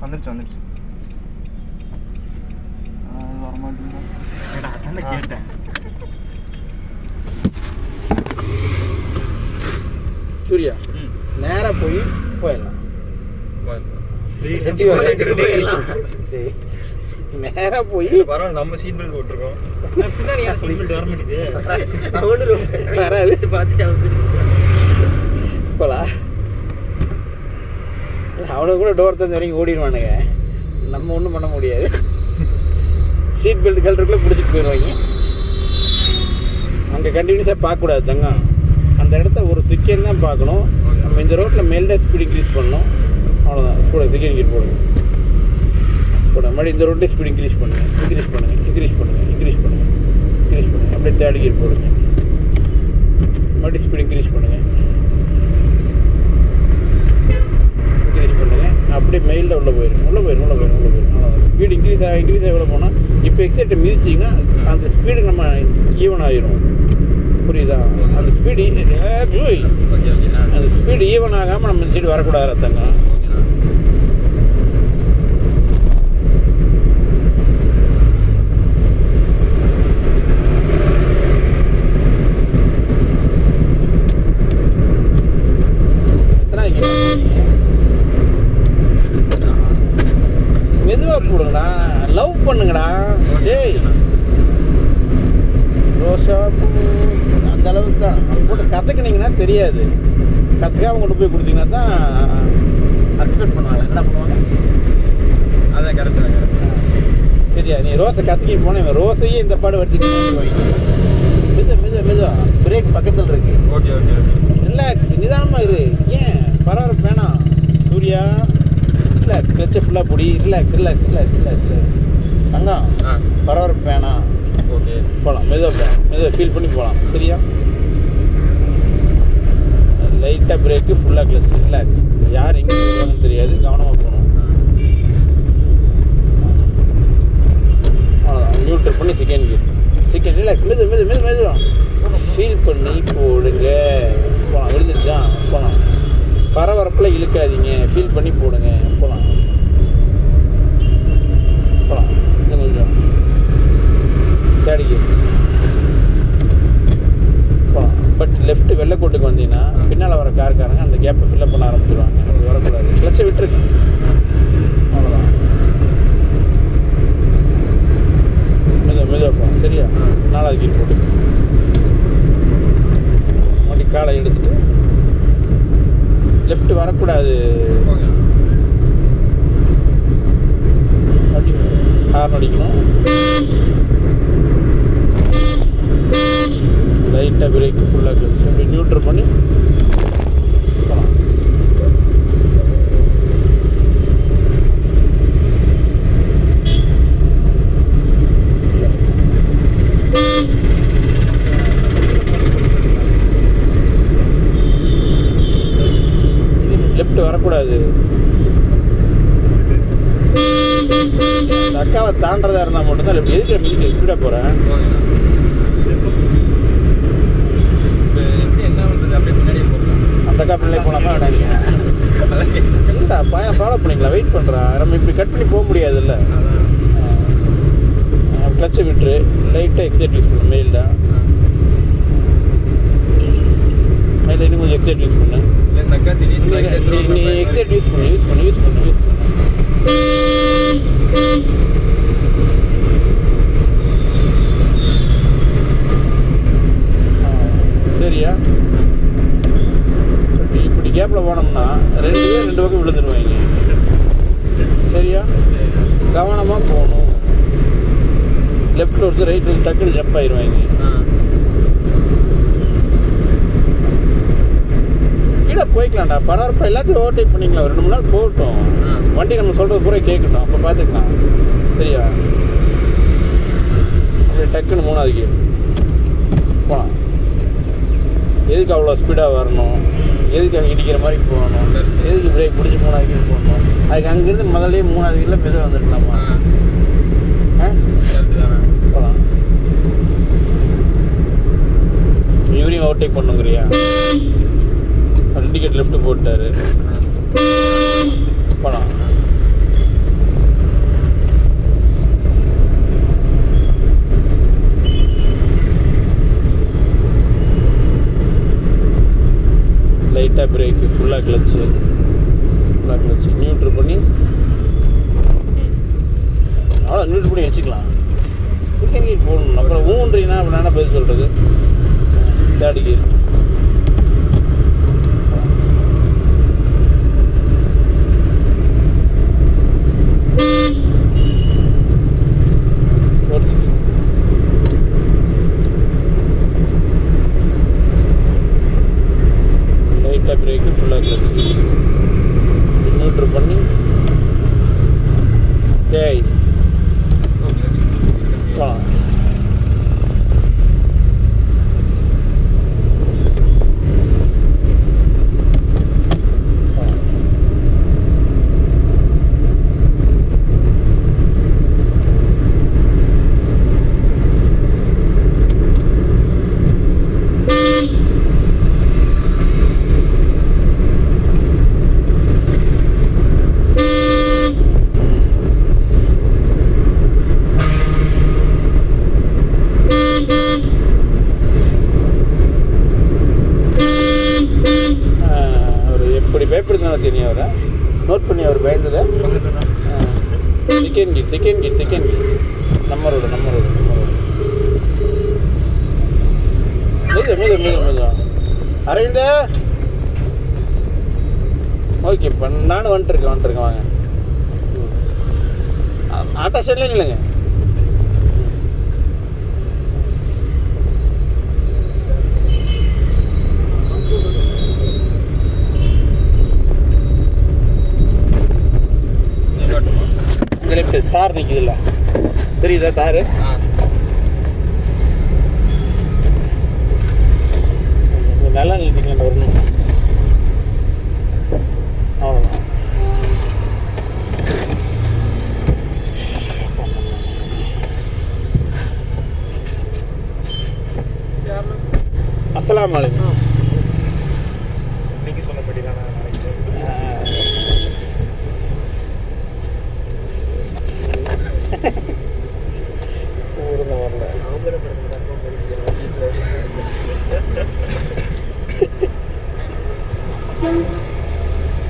வந்துருச்சு வரமாட்டேன் கேட்டேன். சூர்யா நேராக போயிடலாம் நேராக போய் பரவாயில்ல, நம்ம சீட் பெல்ட் போட்டிருக்கோம். பின்னாடி யார் சீட் பெல்ட் வர மாட்டேங்குது. வராது பார்த்துட்டு போலாம். அவனுக்கு கூட டோர் தந்து வரைக்கும் ஓடிடுவானுங்க, நம்ம ஒன்றும் பண்ண முடியாது. சீட் பெல்ட் கலருக்குள்ளே பிடிச்சிட்டு போயிடுவாங்க. அங்கே கண்டினியூஸாக பார்க்கக்கூடாது தங்கம், அந்த இடத்த ஒரு செகண்ட் தான் பார்க்கணும். நம்ம இந்த ரோட்டில் மேல்டே ஸ்பீட் இன்க்ரீஸ் பண்ணணும், அவ்வளோதான். கூட செகண்ட் கீர் போடுங்க, போட மாதிரி இந்த ரோட்லேயே ஸ்பீட் இன்க்ரீஸ் பண்ணுங்கள், இன்க்ரீஸ் பண்ணுங்கள், இன்க்ரீஸ் பண்ணுங்கள், இன்க்ரீஸ் பண்ணுங்கள், இன்க்ரீஸ் பண்ணுங்கள். அப்படியே தேர்ட் கீர் போடுங்க, மறுபடியும் ஸ்பீட் இன்க்ரீஸ் பண்ணுங்கள், இன்க்ரீஸ் பண்ணுங்கள். அப்படியே மெயிலில் உள்ளே போயிடும். அவ்வளோதான். ஸ்பீட் இன்க்ரீஸ் ஆக எவ்வளோ போனால் இப்போ எக்ஸைட்டை மிதிச்சிங்கன்னா அந்த ஸ்பீடு நம்ம ஈவன் ஆகிரும். புரியுதா? அந்த ஸ்பீடு அந்த ஸ்பீடு ஈவன் ஆகாமல் நம்ம இந்த சைடு வரக்கூடாது ரத்தங்க. மெதுவாக போடுங்கடா, லவ் பண்ணுங்கடா. டேய் ரோஷா அந்த அளவுக்கு தான். அது போட்டு கசக்குனீங்கன்னா தெரியாது, கசக்காமல் கொண்டு போய் கொடுத்தீங்கன்னா தான் எக்ஸ்பெக்ட் பண்ணுவாங்க. என்ன பண்ணுவாங்க? அதான் கரெக்டு. சரியா? நீ ரோஸை கசக்கிட்டு போனேன், ரோஸையே இந்த பாடு வச்சுக்கிட்டு மெதுவா பிரேக் பக்கத்தில் இருக்கு. ஓகே. ரிலாக்ஸ், நிதானமாக இரு. ஏன் பரவாயில்ல வேணாம் சூர்யா, ரிலாக்ஸ். கிளச்சை ஃபுல்லாக பிடி. ரிலாக்ஸ் தங்கம், பரவாயில்ல வேணாம். ஓகே, போகலாம். மெதுவாக ஃபீல் பண்ணி போகலாம். சரியா? லைட்டாக பிரேக்கு, ஃபுல்லாக கிளச். ரிலாக்ஸ். யார் எங்கே போவாங்கன்னு தெரியாது, கவனமாக போகணும். அவ்வளோதான். நியூட்ரல் பண்ணி செகண்ட் ரிலாக்ஸ். மெதுவாக ஃபீல் பண்ணி போடுங்க. போகலாம். விழுந்துச்சா? போகலாம். பரபரப்பில் இழுக்காதீங்க, ஃபீல் பண்ணி போடுங்க. போகலாம். இன்னும் கொஞ்சம் தேடிக்கு போகலாம். பட் லெஃப்ட் வெள்ளைக்கோட்டுக்கு வந்தீங்கன்னா பின்னால் வர காருக்காரங்க அந்த கேப்பை ஃபில்லப் பண்ண ஆரம்பிச்சிடுவாங்க. அது வரக்கூடாது. கிளச்சை விட்டுருங்க. அவ்வளோதான். மெதுவாக போகலாம். சரியா? 4வது கீர் போட்டு மறுபடியும் காலை எடுத்துட்டு லெஃப்ட் வரக்கூடாது. அப்படி ஹார்ன் அடிக்கணும். லைட்டாக பிரேக்கு ஃபுல்லாக கிளச்சு அப்படி நியூட்ரல் பண்ணி போகலாம். லெஃப்ட் வரக்கூடாது. இந்த அக்காவை தாண்டறதா இருந்தால் மட்டும்தான் லெஃப்ட். எதுக்கு மிதிக்க ஸ்பீடாக போகிறேன்? அந்த அக்கா பிள்ளை போகலாமா? இல்லைடா, பையன் ஃபாலோ பண்ணிக்கலாம். வெயிட் பண்ணுறான். நம்ம இப்படி கட் பண்ணி போக முடியாதுல்ல. கிளச்சை விட்டுரு. லைட்டாக எக்ஸைட் யூஸ் பண்ணு. மெயில்டா மெயில் இன்னும் கொஞ்சம் எக்ஸைட் யூஸ் பண்ணு. நீ எக்ஸைட் யூஸ் பண்ணு. சரியா? இப்படி கேப்பில் போனோம்னா 2 பேர் 2 பக்கம் விழுந்துருவாங்க. சரியா? கவனமாக போகணும். லெஃப்ட் ஒருத்தர் ரைட் வந்து டக்குன்னு ஜம்ப் ஆயிடுவாங்க. ஸ்பீடாக போய்க்கலாம்டா, பரவாயில்ல. எல்லாத்தையும் ஓவர்டேக் பண்ணிக்கலாம். 2-3 நாள் போகட்டும். வண்டி நம்ம சொல்கிறது பூரா கேட்கட்டும், அப்போ பார்த்துக்கலாம். சரியா? அப்படியே டக்குன்னு 3வது கீர் போகலாம். எதுக்கு அவ்வளோ ஸ்பீடாக வரணும்? எதுக்கு அங்கே இடிக்கிற மாதிரி போகணும்? எதுக்கு பிரேக் பிடிச்சி 3வது கீர் போகணும்? அதுக்கு அங்கேருந்து முதல்ல 3வது கீரில் மெதுவாக வந்துருக்கலாமா? போகலாம். இவரையும் ஓவர்டேக் பண்ணுங்கிறியா? இண்டிகேட் லெஃப்ட் போட்டார். போகலாம். லைட்டாக பிரேக்கு, ஃபுல்லாக கிளச்சு, நியூட்ரு பண்ணி அவ்வளோ நியூட்ரு பண்ணி வச்சுக்கலாம். செகண்ட் கியர் போடணும். அப்புறம் ஊன்றீங்கன்னா அப்படின்னா பதில் சொல்கிறது. தேர்ட் கியர் லைட்டாக பிரேக்கு, ஃபுல்லாக கிளச்சு, நியூட்ரு பண்ணி டேய் போகலாம். பயப்படுதுனால தெரியும் அவரை நோட் பண்ணி அவர் பயந்ததை. செகண்ட் கீர் நம்மரோட மெதுவா அரவிந்த. ஓகே இப்போ நானும் வந்துட்டுருக்கேன் வாங்க. ஆட்டோ ஸ்டாண்ட்லேயும் இல்லைங்க. இந்த லெஃப்ட் தார் நிற்குதுல்ல, தெரியுதா தார்? நல்லா நிறுத்திக்கலாம் வரணும். அவ்வளோதான். அஸ்ஸலாமு அலைக்கும். இன்னைக்கு சொன்னபடி தான் வரல.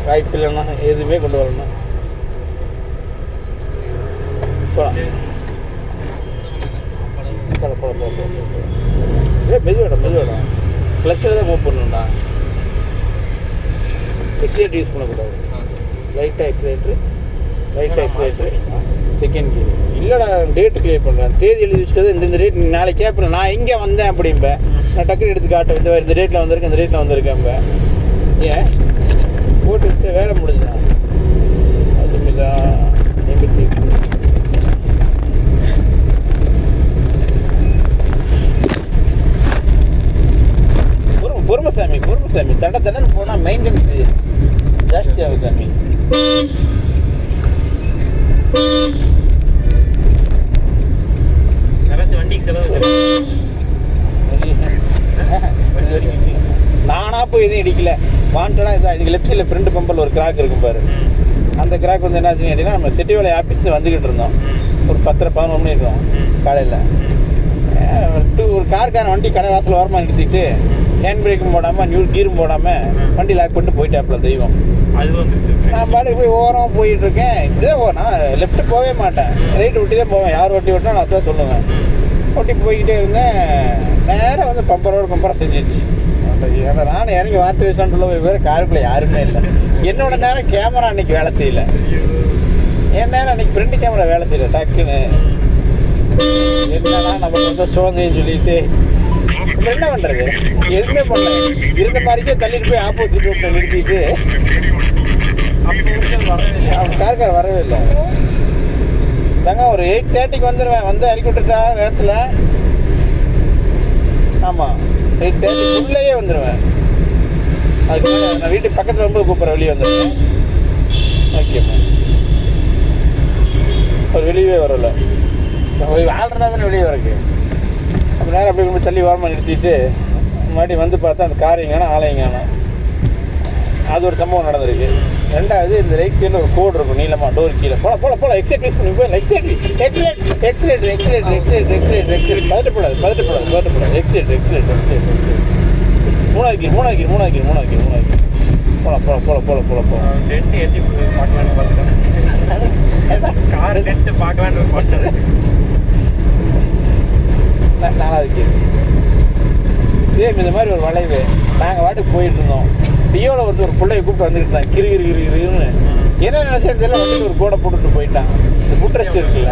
வாய்ப்பு இல்லைன்னா எதுவுமே கொண்டு வரணும். மெதுவாடா கிளச்சில் தான் மூவ் பண்ணணும்டா. எக்ஸிலேட்டர் யூஸ் பண்ணக்கூடாது. லைட்டாக எக்ஸிலேட்ரு செகண்ட் கீர். இல்லைடா டேட்டு கிளியர் பண்ணுறேன். தேதி எழுதி வச்சுட்டு இந்த டேட் நாளைக்கு கேட்பேன். நான் எங்கே வந்தேன் அப்படிம்பேன். நான் டக்குனு எடுத்து காட்டேன். இந்த டேட்டில் வந்திருக்கேன். ஏன் போட்டு வச்ச வேலை முடிஞ்சுதா? அது மிக பொறுமை சாமி. தடன்னு போனால் மெயின்டெனன்ஸ் ஜாஸ்தி ஆகும் சாமி. வண்டிக்கு செலவு நானாக போய் எதுவும் இடிக்கல. வாண்டடாக இதான். இதுக்கு லெஃப்ட் சைடில் ஃப்ரண்ட் பம்பில் ஒரு கிராக் இருக்கும் பாரு. அந்த கிராக் வந்து என்னாச்சுன்னு கேட்டிங்கன்னா, நம்ம செட்டி வேலை ஆஃபீஸில் வந்துக்கிட்டு இருந்தோம். ஒரு 10-11 மணி இருக்கும் காலையில். ஒரு கார்காரன் வண்டி கடை வாசல் ஓரமாக நிறுத்திட்டு ஹேண்ட் பிரேக்கும் போடாமல் கீரும் போடாமல் வண்டி லாக் பண்ணிட்டு போயிட்டாப்புல தெய்வம். அது வந்துருச்சு. நான் பாட்டுக்கு போய் ஓரமாக போயிட்டுருக்கேன். இப்படி தான் நான் லெஃப்ட்டு போகவே மாட்டேன், ரைட்டு ஒட்டி தான் போவேன். யார் ஒட்டி விட்டா நான் அதான் சொல்லுவேன். ஒட்டி போய்கிட்டே இருந்தேன். நேராக வந்து பம்பராக செஞ்சிருச்சு. நானும் இறங்கி வார்த்தை பேசலான்னு சொல்ல வேறு காருக்குள்ளே யாருமே இல்லை. என்னோட நேரம் கேமரா அன்றைக்கி வேலை செய்யலை. என் நேரம் அன்றைக்கி ஃப்ரெண்டு கேமரா வேலை செய்யலை. டக்குன்னு என்னன்னா நமக்கு வந்து சோதனைன்னு சொல்லிட்டு என்ன பண்ணுறது, எதுவுமே பண்ணல. இருந்த மாதிரிக்கே தள்ளிட்டு போய் ஆப்போசிட் ரோட்டில் நிறுத்திட்டு அவன் கார்கார் வரவே இல்லை. தாங்க ஒரு 8:30க்கு வந்துடுவேன். வந்து இறக்கி விட்டுட்டா நேரத்தில். ஆமாம் 8:30க்குள்ளேயே வந்துடுவேன். அதுக்கு மேலே நான் வீட்டுக்கு பக்கத்தில் ரொம்ப கூப்பிட்றேன். வெளியே வந்துடுவேன். ஓகேம்மா. அவர் வெளியே வரல. ஆள்றதா தானே வெளியே வரக்கு. அப்போ நேரம் அப்படி கொண்டு தள்ளி ஓரமாக நிறுத்திட்டு மறுபடியும் வந்து பார்த்தா அந்த காரையும் காணும், ஆலையும் காணும். அது ஒரு சம்பவம் நடந்திருக்கு. ரெண்டாவது, இந்த ரைட் சைடில் ஒரு கோடு இருக்கும் நீளமாக, டோர் கீழே. போல எக்ஸைட் யூஸ் பண்ணி போய் எக்ஸைட் பதட்டப்படாது. எக்ஸைட். மூணாக்கி போலாம். டென்ட் ஏற்றி பார்க்கலான்னு பார்த்தேன். கார் டென்ட் பார்க்கலான்னு பார்த்தேன். நாலாவது சேம் இந்த மாதிரி ஒரு வளைவு. நாங்கள் வாட்டுக்கு போயிட்டு இருந்தோம். டியோவில் வந்து ஒரு பிள்ளைய கூப்பிட்டு வந்துக்கிட்டு இருந்தான். கிருன்னு என்ன நினச்சேன்னு தெரியல. வண்டியில் ஒரு கோடை போட்டுட்டு போயிட்டான். இந்த புட்ரெஸ்ட் இருக்குல்ல,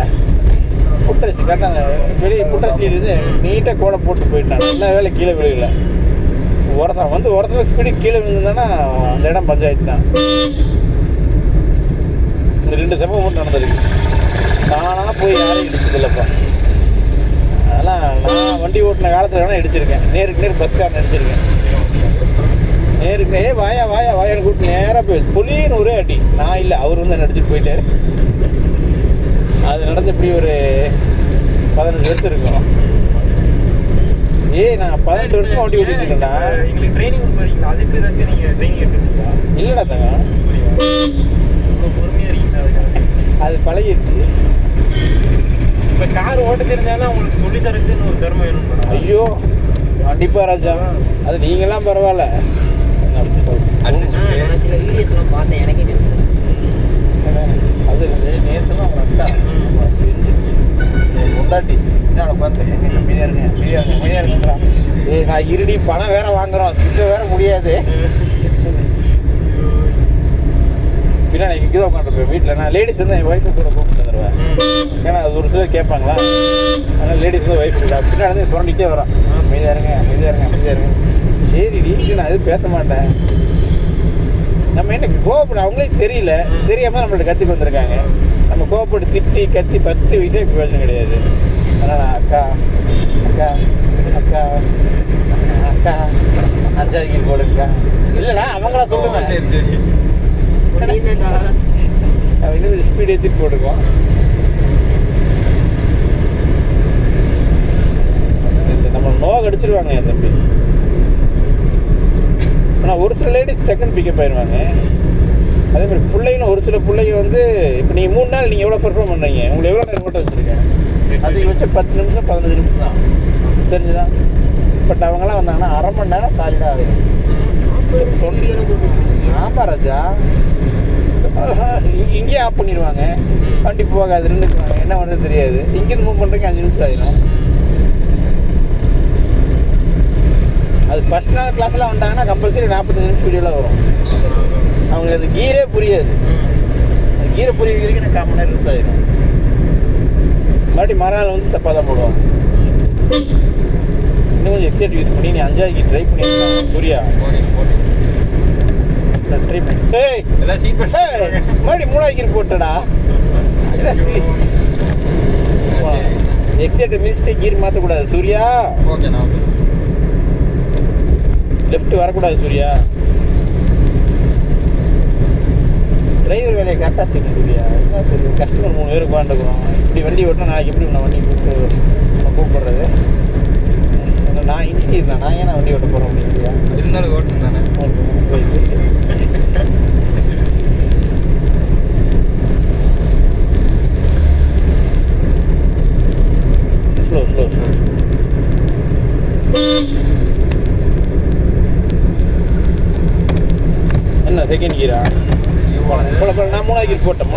புட்ரெஸ்ட் கரெக்டாக வெளியே புட்ரெஸ்ட் இருந்து நீட்டாக கோடை போட்டு போயிட்டான். நல்ல வேலை கீழே விழுகல. உரசில் ஸ்பீடு கீழே விழுந்தானா அந்த இடம் பஞ்சாயத்து தான். இந்த 2 சம்பவம் மட்டும் நடந்திருக்கு. நானாக போய் யாரையும் இடிச்சதில்லப்பா. அதெல்லாம் நான் வண்டி ஓட்டின காலத்தில் வேணால் இடிச்சிருக்கேன். நேருக்கு நேர் பஸ்காரன் அடிச்சிருக்கேன். நேருக்கு வாயான்னு கூப்பிட்டு நேராக போய் புலின்னு ஒரே அடி. நான் இல்லை, அவர் வந்து என்ன அடிச்சுட்டு போயிட்டாரு. அது நடந்து இப்படி ஒரு 15 வருஷம் இருக்கும். நான் 18 வருஷமா வண்டி ஓட்டிட்டு இருக்கேன்டா. எங்களுக்கு ட்ரைனிங் கொடுக்குறீங்களா? அதுக்கு ஏதாச்சும் நீங்கள் ட்ரைனிங் எடுத்துருக்கீங்களா? இல்லைடா தங்க, ரொம்ப பொறுமையாக இருக்கீங்களா? அதுக்காக அது பழகிடுச்சு. இப்போ கார் ஓட்ட தெரிஞ்சாலும் உங்களுக்கு சொல்லித்தரதுன்னு ஒரு திறமை வேணும். ஐயோ கண்டிப்பாக ராஜா, அது நீங்களாம் பரவாயில்ல. சில வீடியோஸ்லாம் பார்த்தேன், எனக்கே டென்ஷன். அது நேற்றுலாம் அவங்க அக்கா செஞ்சிருச்சு. கொண்டாட்டி என்ன பார்த்து மீதியாக இருக்குங்கிறான். நான் இருடி பணம் வேற வாங்குறோம், திட்ட வேற முடியாது. பின்னாடி இங்கே தான் உட்காந்துருப்பேன் வீட்டில். நான் லேடிஸ் வந்து என் ஒய்ஃபை கூட கூப்பிட்டு வந்துடுவேன். ஏன்னா அது ஒரு சிலர் கேட்பாங்களா, அதனால் லேடிஸ் வந்து ஒய்ஃப் கூட பின்னாடி வந்து சுரண்டிக்கிட்டே வரான். அமைதியாக இருங்க. சரி நீங்க நான் எதுவும் பேச மாட்டேன். நம்ம என்ன கோவப்பட அவங்களே தெரியல, தெரியாமல் நம்மள்ட்ட கற்றுக்கு வந்திருக்காங்க. நம்ம கோவப்பட்டு திட்டி கத்தி 10 வயசே பிரயோஜனம் கிடையாது. அதனால் அக்கா அஞ்சாவது போடுங்கக்கா. இல்லைடா அவங்களா சொல்லுவேன். சரி இன்னும் ஸ்பீட் ஏற்றிட்டு போட்டுக்குவோம். நம்ம நோக அடிச்சிருவாங்க என் தம்பி. ஆனால் ஒரு சில லேடிஸ் டக்குன்னு பிக்கப் ஆயிடுவாங்க. அதே மாதிரி பிள்ளைங்களும் ஒரு சில பிள்ளைங்க வந்து இப்போ நீங்கள் 3 நாள் நீங்கள் எவ்வளோ பெர்ஃபார்ம் பண்ணுறீங்க, உங்களை எவ்வளோ நேரம் ஓட்ட வச்சுருக்கேன், அதிகபட்சம் 10 நிமிஷம் 15 நிமிஷம் தான் தெரிஞ்சுதான். பட் அவங்களாம் வந்தாங்கன்னா அரை மணி நேரம் சாலிடாக ஆகிடும். ஆமாம் ராஜா, இங்கேயே ஆஃப் பண்ணிடுவாங்க, வண்டி போகாது, நின்றுக்குவாங்க, என்ன பண்ணுறது தெரியாது. இங்கேருந்து மூவ் பண்ணுறதுக்கு 5 நிமிஷம் ஆகிடும். அது ஃபஸ்ட் நாள் கிளாஸ்லாம் வந்தாங்கன்னா கம்பல்சரி 45 நிமிஷம் வீடியோலாம் வரும். அவங்களுக்கு அது கீரே புரியாது. அது கீரை புரிய வரைக்கும் எனக்கு 1/4 மணி நேரம் நிமிஷம் ஆகிடும். மறுபடியும் மறுநாள் வந்து தப்பாக தான் போடுவாங்க. இன்னும் கொஞ்சம் எக்ஸைட் யூஸ் பண்ணி நீ 5ஆவது ட்ரை பண்ணியிருக்கலாம் சூர்யா. ட்ரை பண்ணி மறுபடியும் 3ஆவது கீர் போட்டடா. எக்ஸைட் மினிஸ்டே கீர் மாற்றக்கூடாது சூர்யா. லெஃப்ட் வரக்கூடாது சூர்யா. டிரைவர் வேலையை கரெக்டாக செய்யணும் சூர்யா. என்ன சரி, கஸ்டமர் 3 பேருக்கு உட்காந்துக்கிறோம். இப்படி வண்டி ஓட்டினா நாளைக்கு எப்படி நான் வண்டி கூப்பிடுறது? நான் இன்ஜினியர் தான், நான் ஏன் வண்டி ஓட்ட போகிறேன் அப்படிங்கிறியா? இருந்தாலும் ஓட்டணும் தானே. ஸ்லோ என்ன செகண்ட் கீரா? போல நான் 3ஆவது கீர் போட்டேன்.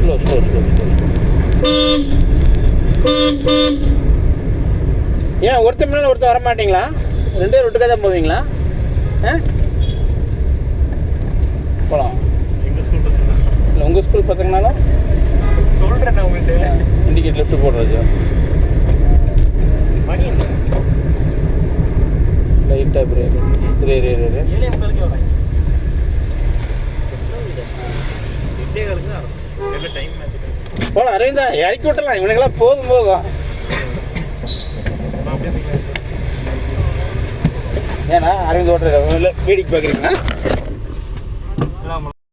ஸ்லோ ஏன் ஒருத்தர் மேலே ஒருத்தர் வர மாட்டீங்களா? 2 பேர் ஒட்டுக்காக தான் போவீங்களா? போகலாம். எங்கள் ஸ்கூல் பசங்க இல்லை உங்கள் ஸ்கூல் பசங்கனாலும் சொல்கிறேன் நான் உங்கள்கிட்ட. இண்டிகேட் லெஃப்ட் போடுறது மணி என்ன? லைட்டாக பிரேக். 7:45 வராங்க. 8:15 தான் எவ்வளோ டைம் மேட்ச் போகலாம். அரவிந்தா இறக்கி விட்டலாம். இவனுங்களாம் போதும். ஏன்னா அரவிந்த் ஓட்டுற வேடிக்கை பார்க்குறீங்களா?